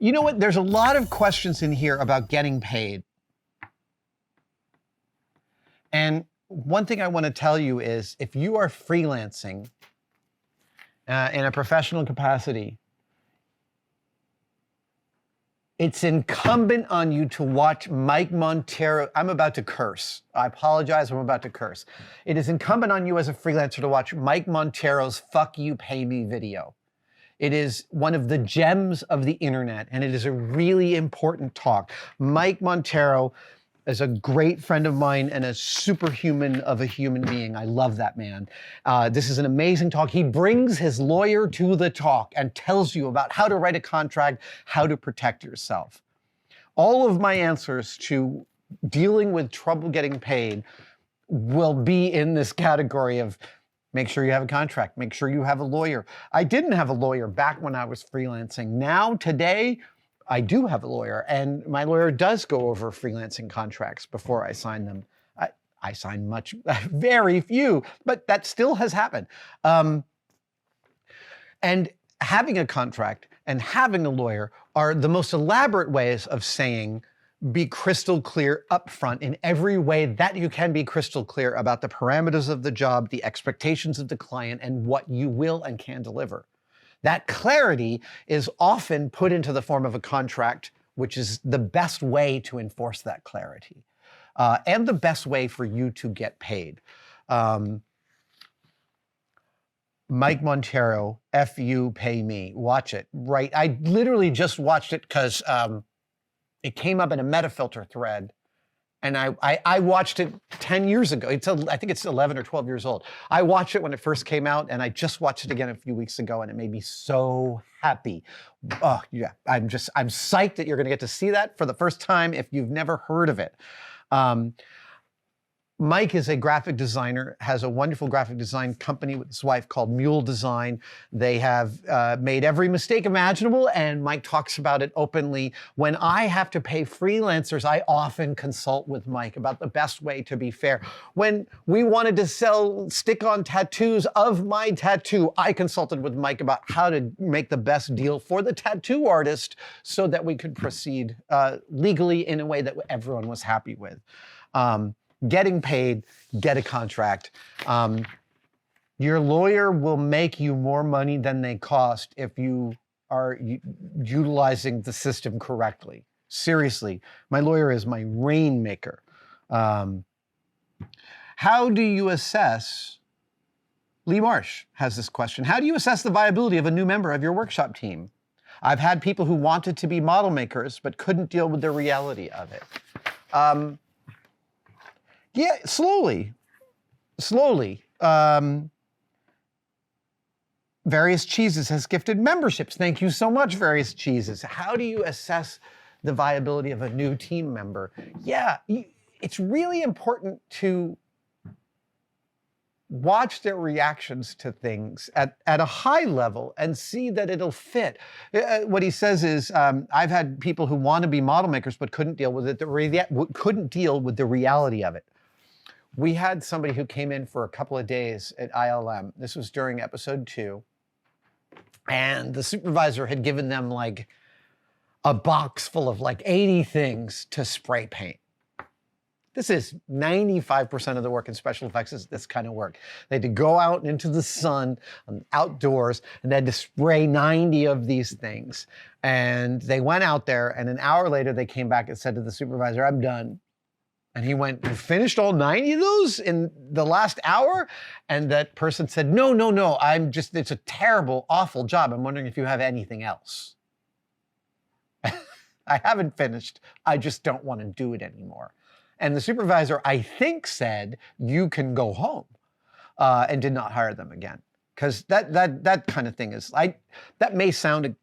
You know what? There's a lot of questions in here about getting paid. And one thing I want to tell you is if you are freelancing in a professional capacity, it's incumbent on you to watch Mike Monteiro. I'm about to curse. I apologize, I'm about to curse. It is incumbent on you as a freelancer to watch Mike Monteiro's Fuck You, Pay Me video. It is one of the gems of the internet, and it is a really important talk. Mike Monteiro is a great friend of mine and a superhuman of a human being. I love that man. This is an amazing talk. He brings his lawyer to the talk and tells you about how to write a contract, how to protect yourself. All of my answers to dealing with trouble getting paid will be in this category of make sure you have a contract, make sure you have a lawyer. I didn't have a lawyer back when I was freelancing. Now, today, I do have a lawyer, and my lawyer does go over freelancing contracts before I sign them. I sign very few, but that still has happened. And having a contract and having a lawyer are the most elaborate ways of saying, be crystal clear upfront in every way that you can be crystal clear about the parameters of the job, the expectations of the client, and what you will and can deliver. That clarity is often put into the form of a contract, which is the best way to enforce that clarity and the best way for you to get paid. Mike Monteiro, F-U, Pay Me. Watch it, right? I literally just watched it because it came up in a Metafilter thread. And I watched it 10 years ago. I think it's 11 or 12 years old. I watched it when it first came out, and I just watched it again a few weeks ago, and it made me so happy. Oh, yeah, I'm psyched that you're gonna get to see that for the first time if you've never heard of it. Mike is a graphic designer, has a wonderful graphic design company with his wife called Mule Design. They have made every mistake imaginable, and Mike talks about it openly. When I have to pay freelancers, I often consult with Mike about the best way to be fair. When we wanted to sell stick-on tattoos of my tattoo, I consulted with Mike about how to make the best deal for the tattoo artist so that we could proceed legally in a way that everyone was happy with. Getting paid, get a contract. Your lawyer will make you more money than they cost if you are utilizing the system correctly. Seriously, my lawyer is my rainmaker. How do you assess, Lee Marsh has this question, how do you assess the viability of a new member of your workshop team? I've had people who wanted to be model makers but couldn't deal with the reality of it. Yeah, slowly. Various Cheeses has gifted memberships. Thank you so much, Various Cheeses. How do you assess the viability of a new team member? Yeah, it's really important to watch their reactions to things at a high level and see that it'll fit. What he says is, I've had people who want to be model makers but couldn't deal with it, couldn't deal with the reality of it. We had somebody who came in for a couple of days at ILM. This was during episode 2. And the supervisor had given them like a box full of like 80 things to spray paint. This is 95% of the work in special effects is this kind of work. They had to go out into the sun, outdoors, and they had to spray 90 of these things. And they went out there, and an hour later they came back and said to the supervisor, I'm done. And he went, you finished all 90 of those in the last hour? And that person said, no, it's a terrible, awful job. I'm wondering if you have anything else. I haven't finished. I just don't want to do it anymore. And the supervisor, I think, said, you can go home, and did not hire them again. Because that kind of thing is, that may sound,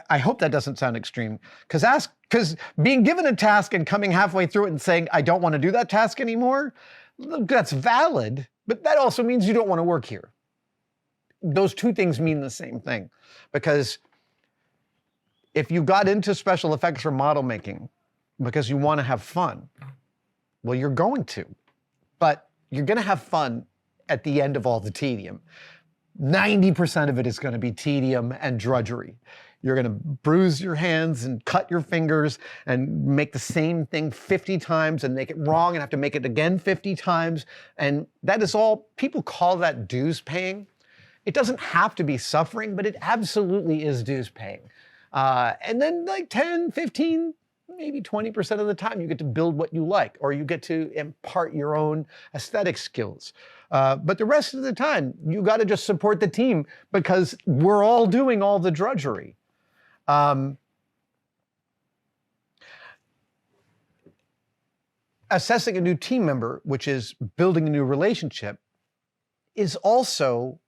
I hope that doesn't sound extreme. Because being given a task and coming halfway through it and saying, I don't want to do that task anymore, that's valid, but that also means you don't want to work here. Those two things mean the same thing. Because if you got into special effects or model making because you want to have fun, well, you're going to. But you're going to have fun at the end of all the tedium. 90% of it is going to be tedium and drudgery. You're going to bruise your hands and cut your fingers and make the same thing 50 times and make it wrong and have to make it again 50 times. And that is all, people call that dues paying. It doesn't have to be suffering, but it absolutely is dues paying. And then like 10, 15, maybe 20% of the time you get to build what you like, or you get to impart your own aesthetic skills. But the rest of the time, you got to just support the team because we're all doing all the drudgery. Assessing a new team member, which is building a new relationship, is also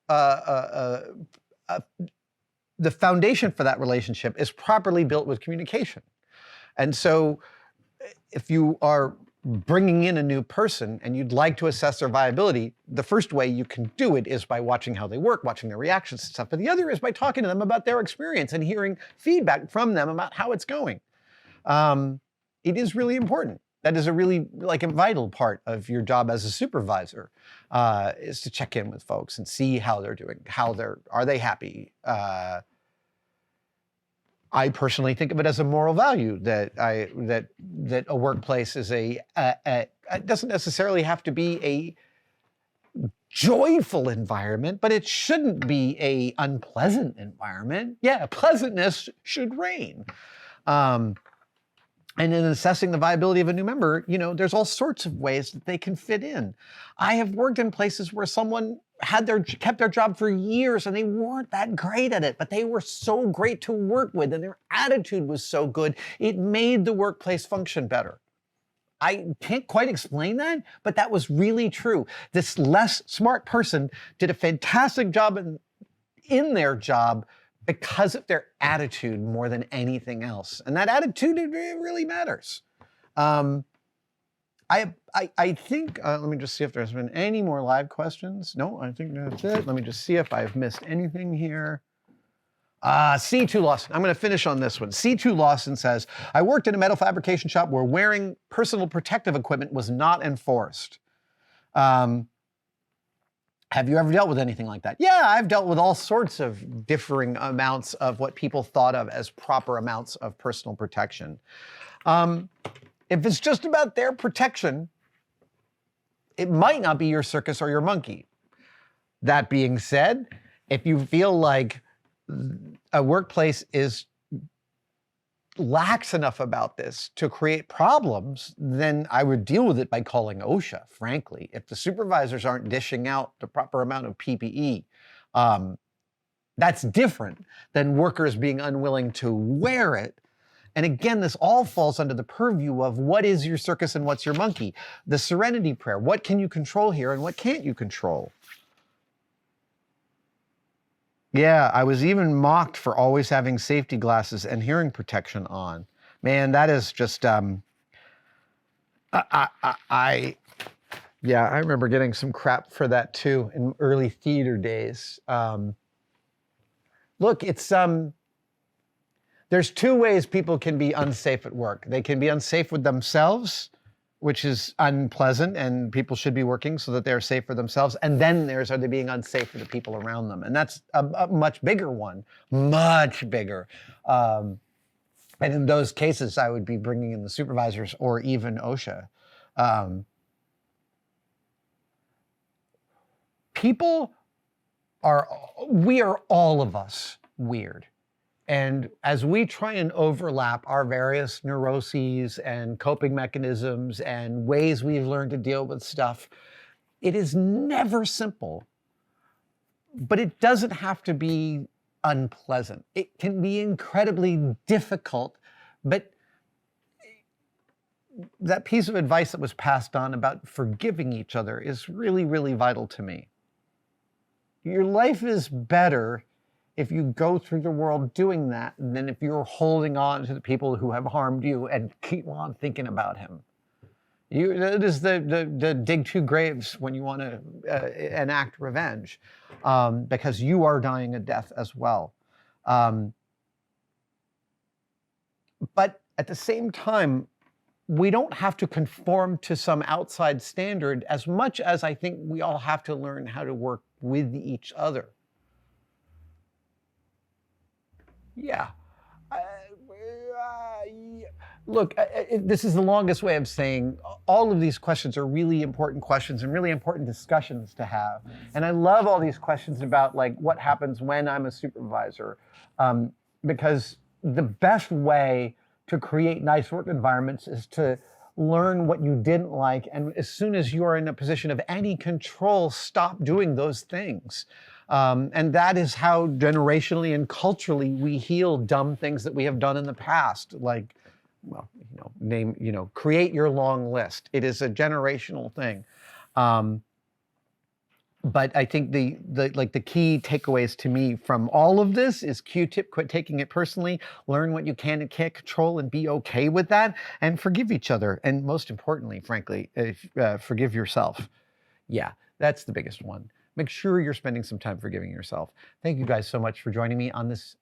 the foundation for that relationship is properly built with communication. And so if you are bringing in a new person and you'd like to assess their viability, the first way you can do it is by watching how they work, watching their reactions and stuff. But the other is by talking to them about their experience and hearing feedback from them about how it's going. It is really important. That is a really like a vital part of your job as a supervisor, is to check in with folks and see how they're doing, are they happy? I personally think of it as a moral value that a workplace is it doesn't necessarily have to be a joyful environment, but it shouldn't be a unpleasant environment. Yeah, pleasantness should reign. And in assessing the viability of a new member, you know, there's all sorts of ways that they can fit in. I have worked in places where someone kept their job for years and they weren't that great at it, but they were so great to work with and their attitude was so good, it made the workplace function better. I can't quite explain that, but that was really true. This less smart person did a fantastic job in their job because of their attitude more than anything else. And that attitude, it really matters. I think, let me just see if there's been any more live questions. No, I think that's it. Let me just see if I've missed anything here. C2 Lawson, I'm gonna finish on this one. C2 Lawson says, I worked in a metal fabrication shop where wearing personal protective equipment was not enforced. Have you ever dealt with anything like that? Yeah, I've dealt with all sorts of differing amounts of what people thought of as proper amounts of personal protection. If it's just about their protection, it might not be your circus or your monkey. That being said, if you feel like a workplace is lax enough about this to create problems, then I would deal with it by calling OSHA, frankly. If the supervisors aren't dishing out the proper amount of PPE, that's different than workers being unwilling to wear it. And again, this all falls under the purview of what is your circus and what's your monkey. The serenity prayer, what can you control here and what can't you control? Yeah, I was even mocked for always having safety glasses and hearing protection on. Man, that is just, yeah, I remember getting some crap for that too in early theater days. Look, it's, there's two ways people can be unsafe at work. They can be unsafe with themselves, which is unpleasant, and people should be working so that they're safe for themselves. And then are they being unsafe for the people around them? And that's a much bigger one, much bigger. And in those cases, I would be bringing in the supervisors or even OSHA. We are all of us weird. And as we try and overlap our various neuroses and coping mechanisms and ways we've learned to deal with stuff, it is never simple, but it doesn't have to be unpleasant. It can be incredibly difficult, but that piece of advice that was passed on about forgiving each other is really, really vital to me. Your life is better if you go through the world doing that than if you're holding on to the people who have harmed you and keep on thinking about him. It is the dig two graves when you want to enact revenge, because you are dying a death as well. But at the same time, we don't have to conform to some outside standard as much as I think we all have to learn how to work with each other. Yeah. Look, this is the longest way of saying all of these questions are really important questions and really important discussions to have. And I love all these questions about like what happens when I'm a supervisor, because the best way to create nice work environments is to learn what you didn't like. And as soon as you are in a position of any control, stop doing those things. And that is how generationally and culturally we heal dumb things that we have done in the past, like, well, create your long list. It is a generational thing. But I think the key takeaways to me from all of this is Q-tip, quit taking it personally, learn what you can and can't control and be okay with that, and forgive each other. And most importantly, frankly, forgive yourself. Yeah, that's the biggest one. Make sure you're spending some time forgiving yourself. Thank you guys so much for joining me on this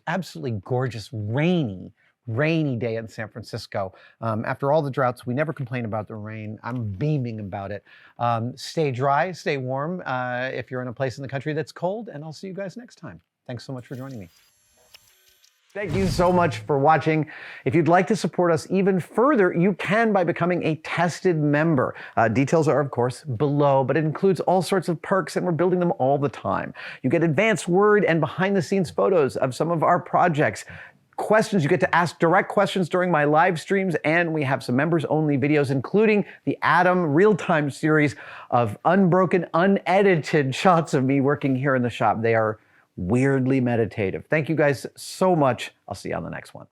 absolutely gorgeous, rainy day in San Francisco. After all the droughts, we never complain about the rain. I'm beaming about it. Stay dry, stay warm if you're in a place in the country that's cold, and I'll see you guys next time. Thanks so much for joining me. Thank you so much for watching. If you'd like to support us even further, you can by becoming a tested member. Details are, of course, below, but it includes all sorts of perks, and we're building them all the time. You get advanced word and behind-the-scenes photos of some of our projects. Questions, you get to ask direct questions during my live streams, and we have some members-only videos, including the Adam real-time series of unbroken, unedited shots of me working here in the shop. They are weirdly meditative. Thank you guys so much. I'll see you on the next one.